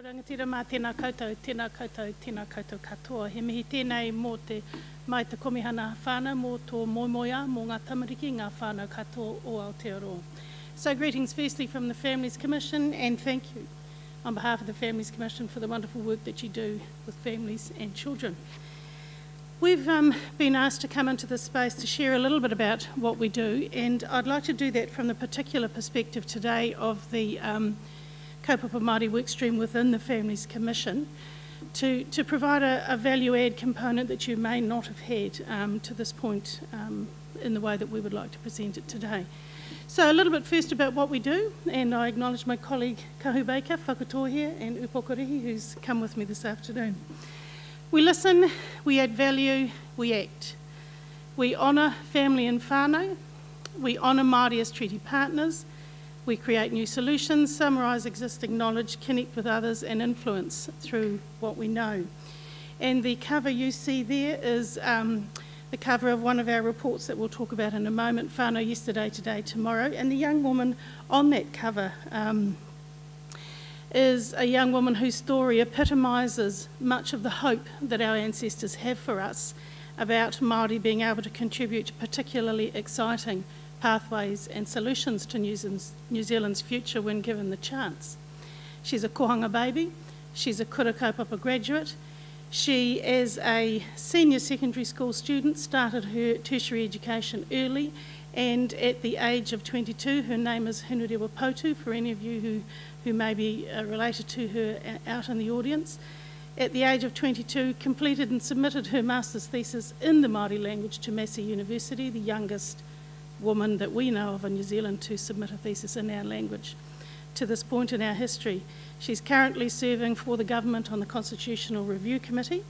Rangatira mā tēnā koutou, tēnā koutou, tēnā koutou katoa. He mihi tēnei mō te mai te komihana whānau mō tō moimoia mō ngā tamariki ngā whānau katoa o Aotearoa. So greetings firstly from the Families Commission, and thank you on behalf of the Families Commission for the wonderful work that you do with families and children. We've been asked to come into this space to share a little bit about what we do, and I'd like to do that from the particular perspective today of the Kaupapa Maori Workstream within the Families Commission to provide a value-add component that you may not have had to this point in the way that we would like to present it today. So a little bit first about what we do, and I acknowledge my colleague Kahubaika, Whakatohia, and Upokorihi, who's come with me this afternoon. We listen, we add value, we act. We honour family and whānau, we honour Māori as treaty partners, we create new solutions, summarise existing knowledge, connect with others and influence through what we know. And the cover you see there is the cover of one of our reports that we'll talk about in a moment, Whānau Yesterday, Today, Tomorrow. And the young woman on that cover is a young woman whose story epitomises much of the hope that our ancestors have for us about Māori being able to contribute to particularly exciting pathways and solutions to New Zealand's future when given the chance. She's a kohanga baby, she's a kura kaupapa graduate. She, as a senior secondary school student, started her tertiary education early, and at the age of 22, her name is Hinurewa Potu, for any of you who may be related to her out in the audience. At the age of 22, completed and submitted her master's thesis in the Māori language to Massey University, the youngest woman that we know of in New Zealand to submit a thesis in our language to this point in our history. She's currently serving for the government on the Constitutional Review Committee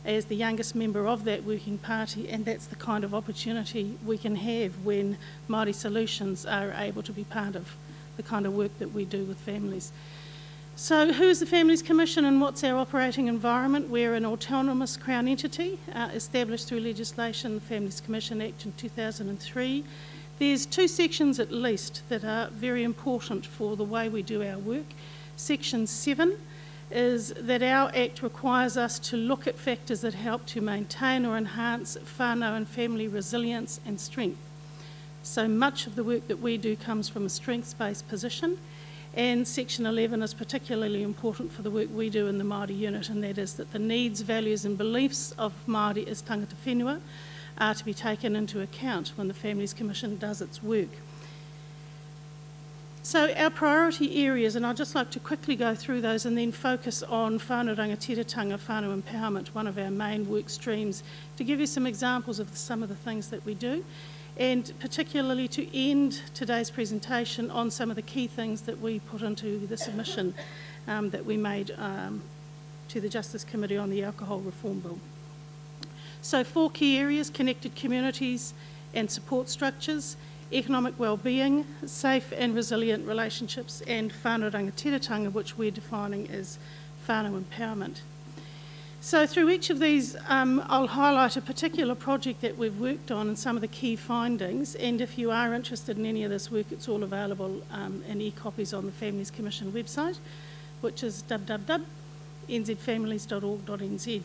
as the youngest member of that working party, and that's the kind of opportunity we can have when Māori solutions are able to be part of the kind of work that we do with families. So who is the Families Commission and what's our operating environment? We're an autonomous Crown entity established through legislation, the Families Commission Act in 2003. There's two sections at least that are very important for the way we do our work. Section 7 is that our Act requires us to look at factors that help to maintain or enhance whānau and family resilience and strength. So much of the work that we do comes from a strengths-based position, and Section 11 is particularly important for the work we do in the Māori unit, and that is that the needs, values and beliefs of Māori as tangata whenua are to be taken into account when the Families Commission does its work. So our priority areas, and I'd just like to quickly go through those and then focus on whānau rangatiratanga, whānau empowerment, one of our main work streams, to give you some examples of some of the things that we do, and particularly to end today's presentation on some of the key things that we put into the submission that we made to the Justice Committee on the Alcohol Reform Bill. So 4 key areas: connected communities and support structures, economic well-being, safe and resilient relationships, and whānau rangatiratanga, which we're defining as whānau empowerment. So through each of these, I'll highlight a particular project that we've worked on and some of the key findings, and if you are interested in any of this work, it's all available in e-copies on the Families Commission website, which is www.nzfamilies.org.nz.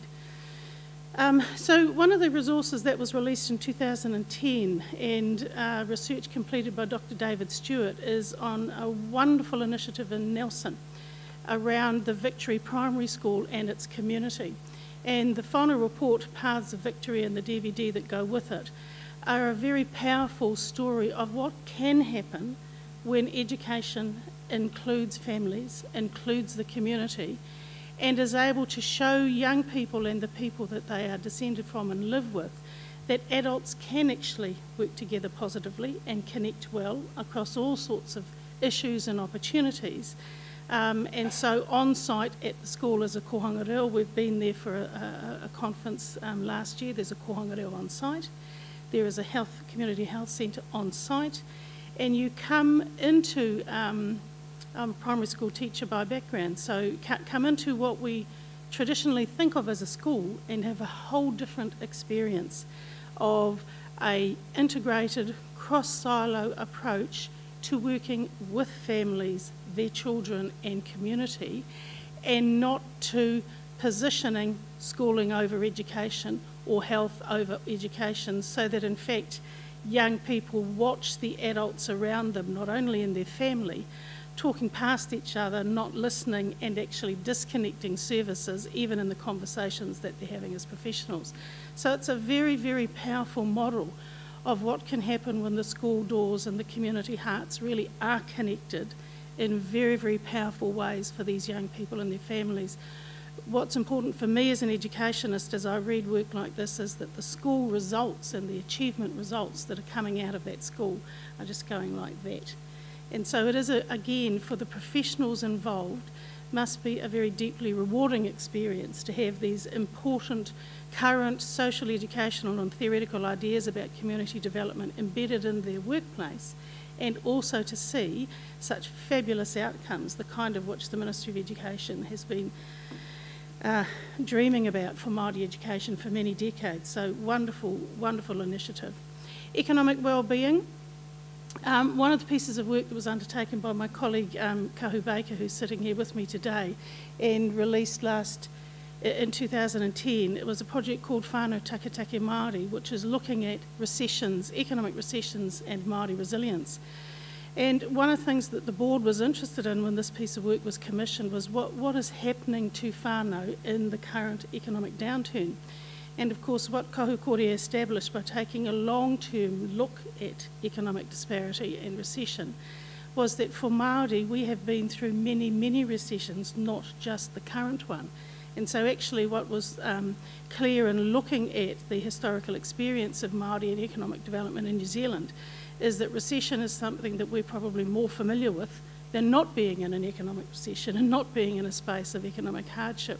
So one of the resources that was released in 2010 and research completed by Dr. David Stewart is on a wonderful initiative in Nelson around the Victory Primary School and its community. And the final report, Paths of Victory, and the DVD that go with it are a very powerful story of what can happen when education includes families, includes the community, and is able to show young people and the people that they are descended from and live with that adults can actually work together positively and connect well across all sorts of issues and opportunities. And so on site at the school is a kohanga reo. We've been there for a conference last year. There's a kohanga reo on site. There is a community health centre on site, and you come into I'm a primary school teacher by background, so come into what we traditionally think of as a school and have a whole different experience of a integrated cross-silo approach to working with families, their children and community, and not to positioning schooling over education or health over education, so that in fact young people watch the adults around them, not only in their family, talking past each other, not listening and actually disconnecting services, even in the conversations that they're having as professionals. So it's a very, very powerful model of what can happen when the school doors and the community hearts really are connected in very, very powerful ways for these young people and their families. What's important for me as an educationist as I read work like this is that the school results and the achievement results that are coming out of that school are just going like that. And so it is, again, for the professionals involved, must be a very deeply rewarding experience to have these important current social, educational and theoretical ideas about community development embedded in their workplace, and also to see such fabulous outcomes, the kind of which the Ministry of Education has been dreaming about for Māori education for many decades. So wonderful, wonderful initiative. Economic wellbeing. One of the pieces of work that was undertaken by my colleague Kaupapa, who's sitting here with me today, and released in 2010, it was a project called Whānau Taketake Māori, which is looking at recessions, economic recessions and Māori resilience. And one of the things that the board was interested in when this piece of work was commissioned was what is happening to whānau in the current economic downturn. And of course what Kahukore established by taking a long-term look at economic disparity and recession was that for Māori we have been through many, many recessions, not just the current one. And so actually what was clear in looking at the historical experience of Māori and economic development in New Zealand is that recession is something that we're probably more familiar with than not being in an economic recession and not being in a space of economic hardship.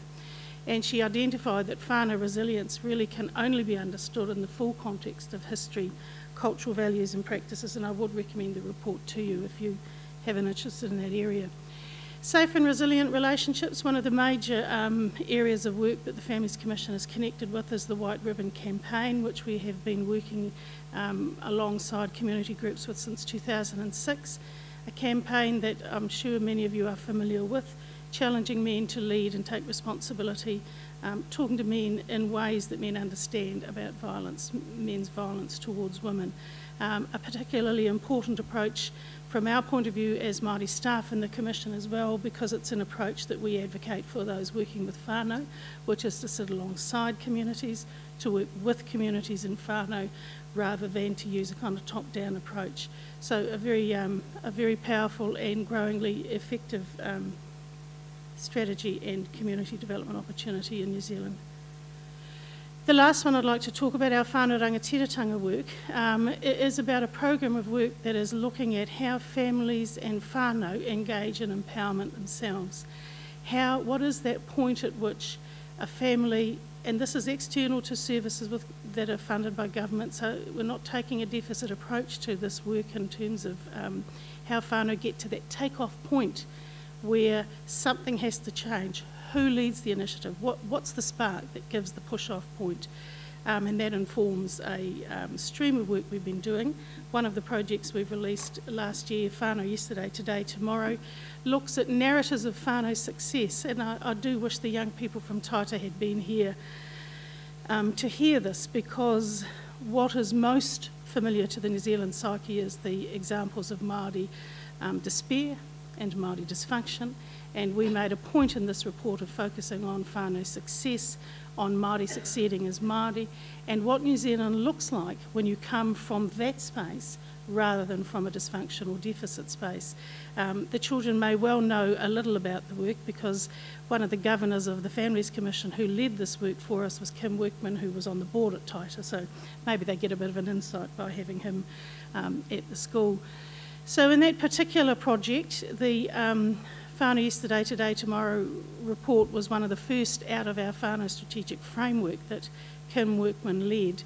And she identified that whānau resilience really can only be understood in the full context of history, cultural values and practices, and I would recommend the report to you if you have an interest in that area. Safe and resilient relationships. One of the major areas of work that the Families Commission is connected with is the White Ribbon campaign, which we have been working alongside community groups with since 2006. A campaign that I'm sure many of you are familiar with, challenging men to lead and take responsibility, talking to men in ways that men understand about violence, men's violence towards women. A particularly important approach from our point of view as Māori staff in the Commission as well, because it's an approach that we advocate for those working with whānau, which is to sit alongside communities, to work with communities in whānau, rather than to use a kind of top-down approach. So a very powerful and growingly effective strategy and community development opportunity in New Zealand. The last one I'd like to talk about, our whānau rangatiratanga work, is about a program of work that is looking at how families and whānau engage in empowerment themselves. What is that point at which a family, and this is external to services that are funded by government, so we're not taking a deficit approach to this work in terms of how whānau get to that take-off point where something has to change. Who leads the initiative? What's the spark that gives the push-off point? And that informs a stream of work we've been doing. One of the projects we've released last year, Whānau Yesterday, Today, Tomorrow, looks at narratives of whānau success. And I do wish the young people from Taita had been here to hear this, because what is most familiar to the New Zealand psyche is the examples of Māori despair and Māori dysfunction. And we made a point in this report of focusing on whānau success, on Māori succeeding as Māori, and what New Zealand looks like when you come from that space rather than from a dysfunctional deficit space. The children may well know a little about the work, because one of the governors of the Families Commission who led this work for us was Kim Workman, who was on the board at Taita, so maybe they get a bit of an insight by having him at the school. So in that particular project, the Whānau Yesterday, Today, Tomorrow report was one of the first out of our whānau strategic framework that Kim Workman led.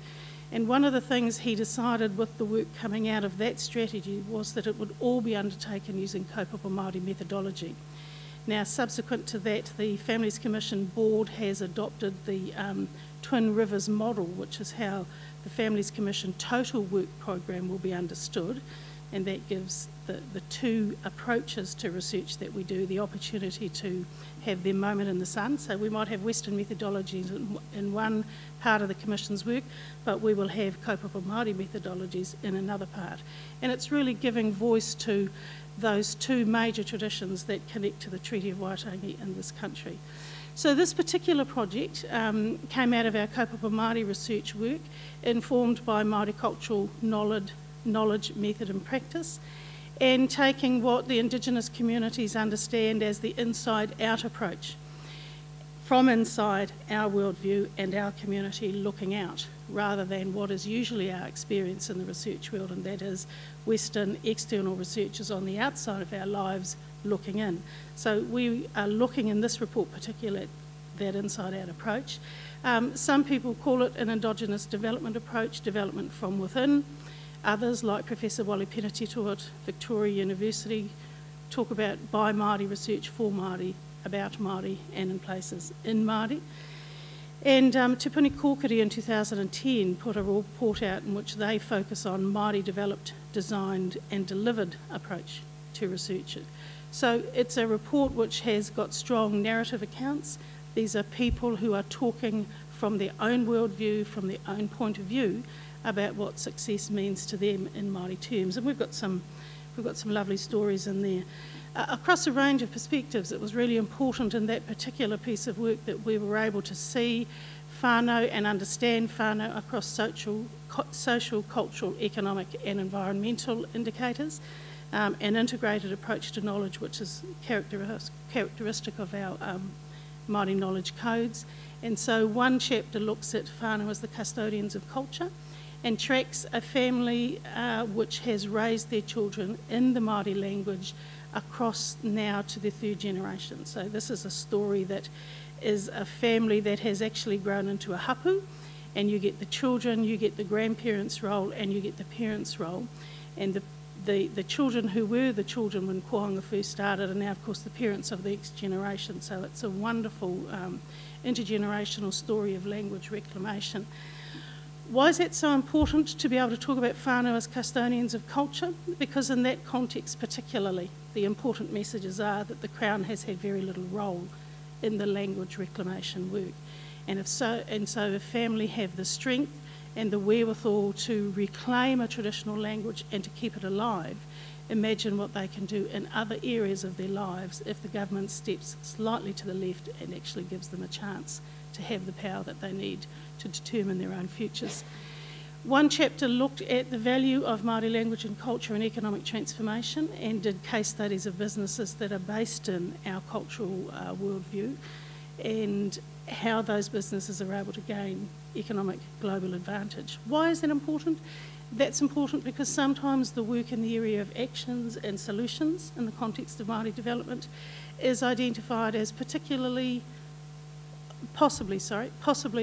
And one of the things he decided with the work coming out of that strategy was that it would all be undertaken using Kaupapa Maori methodology. Now, subsequent to that, the Families Commission board has adopted the Twin Rivers model, which is how the Families Commission total work program will be understood. and that gives the two approaches to research that we do the opportunity to have their moment in the sun. So we might have Western methodologies in one part of the Commission's work, but we will have Kaupapa Maori methodologies in another part. And it's really giving voice to those two major traditions that connect to the Treaty of Waitangi in this country. So this particular project came out of our Kaupapa Maori research work, informed by Māori cultural knowledge, method and practice, and taking what the Indigenous communities understand as the inside-out approach, from inside our worldview and our community looking out, rather than what is usually our experience in the research world, and that is Western external researchers on the outside of our lives looking in. So we are looking in this report particularly at that inside-out approach. Some people call it an endogenous development approach, development from within. Others, like Professor Wally Penatito at Victoria University, talk about by Māori research for Māori, about Māori and in places in Māori. And Te Puni Kōkiri in 2010 put a report out in which they focus on Māori developed, designed and delivered approach to research. So it's a report which has got strong narrative accounts. These are people who are talking from their own worldview, from their own point of view, about what success means to them in Māori terms. And we've got some lovely stories in there. Across a range of perspectives, it was really important in that particular piece of work that we were able to see whānau and understand whānau across social, cultural, economic and environmental indicators, an integrated approach to knowledge which is characteristic of our Māori knowledge codes. And so one chapter looks at whānau as the custodians of culture and tracks a family which has raised their children in the Māori language across now to the third generation. So this is a story that is a family that has actually grown into a hapu, and you get the children, you get the grandparents' role, and you get the parents' role. And the children who were the children when Kohanga first started are now, of course, the parents of the next generation. So it's a wonderful intergenerational story of language reclamation. Why is that so important to be able to talk about whānau as custodians of culture? Because in that context particularly, the important messages are that the Crown has had very little role in the language reclamation work. And so if family have the strength and the wherewithal to reclaim a traditional language and to keep it alive, imagine what they can do in other areas of their lives if the government steps slightly to the left and actually gives them a chance to have the power that they need to determine their own futures. One chapter looked at the value of Māori language and culture in economic transformation and did case studies of businesses that are based in our cultural worldview and how those businesses are able to gain economic global advantage. Why is that important? That's important because sometimes the work in the area of actions and solutions in the context of Māori development is identified as possibly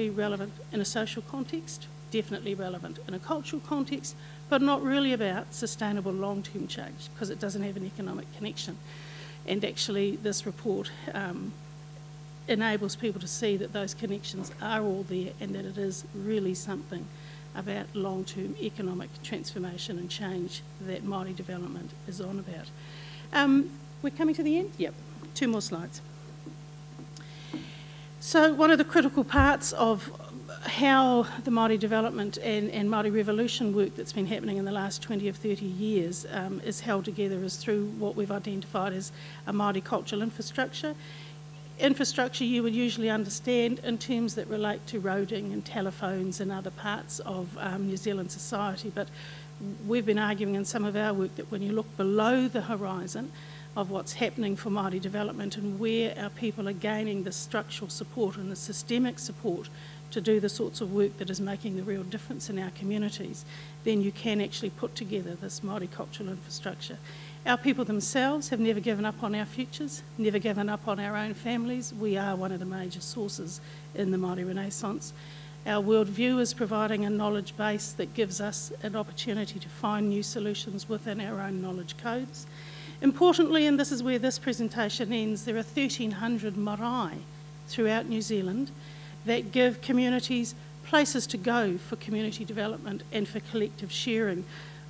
relevant in a social context, definitely relevant in a cultural context, but not really about sustainable long-term change because it doesn't have an economic connection. And actually this report enables people to see that those connections are all there and that it is really something about long-term economic transformation and change that Māori development is on about. We're coming to the end? Yep, 2 more slides. So one of the critical parts of how the Māori development and Māori revolution work that's been happening in the last 20 or 30 years is held together is through what we've identified as a multicultural infrastructure. Infrastructure you would usually understand in terms that relate to roading and telephones and other parts of New Zealand society, but we've been arguing in some of our work that when you look below the horizon of what's happening for Māori development and where our people are gaining the structural support and the systemic support to do the sorts of work that is making the real difference in our communities, then you can actually put together this Māori cultural infrastructure. Our people themselves have never given up on our futures, never given up on our own families. We are one of the major sources in the Māori Renaissance. Our worldview is providing a knowledge base that gives us an opportunity to find new solutions within our own knowledge codes. Importantly, and this is where this presentation ends, there are 1,300 marae throughout New Zealand that give communities places to go for community development and for collective sharing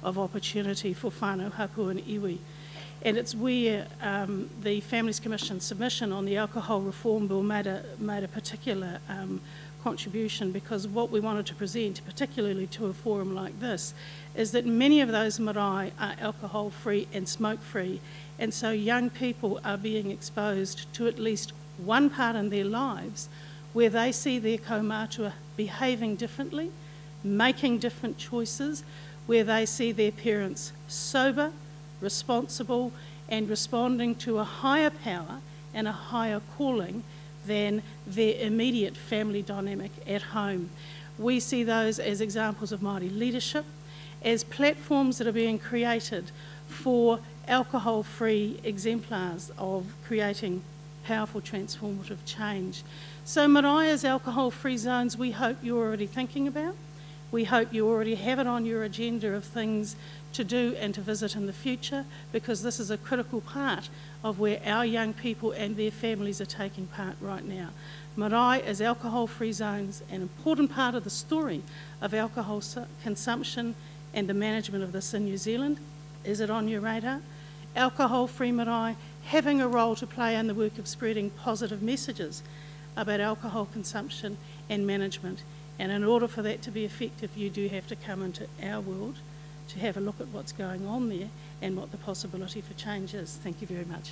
of opportunity for whānau hapu and iwi. And it's where the Families Commission submission on the Alcohol Reform Bill made a particular contribution, because what we wanted to present, particularly to a forum like this, is that many of those marae are alcohol-free and smoke-free, and so young people are being exposed to at least one part in their lives where they see their kaumātua behaving differently, making different choices, where they see their parents sober, responsible, and responding to a higher power and a higher calling than their immediate family dynamic at home. We see those as examples of Māori leadership, as platforms that are being created for alcohol-free exemplars of creating powerful transformative change. So marae as alcohol-free zones, we hope you're already thinking about. We hope you already have it on your agenda of things to do and to visit in the future, because this is a critical part of where our young people and their families are taking part right now. Marae as alcohol-free zones, an important part of the story of alcohol consumption and the management of this in New Zealand. Is it on your radar? Alcohol-free marae having a role to play in the work of spreading positive messages about alcohol consumption and management. And in order for that to be effective, you do have to come into our world to have a look at what's going on there and what the possibility for change is. Thank you very much.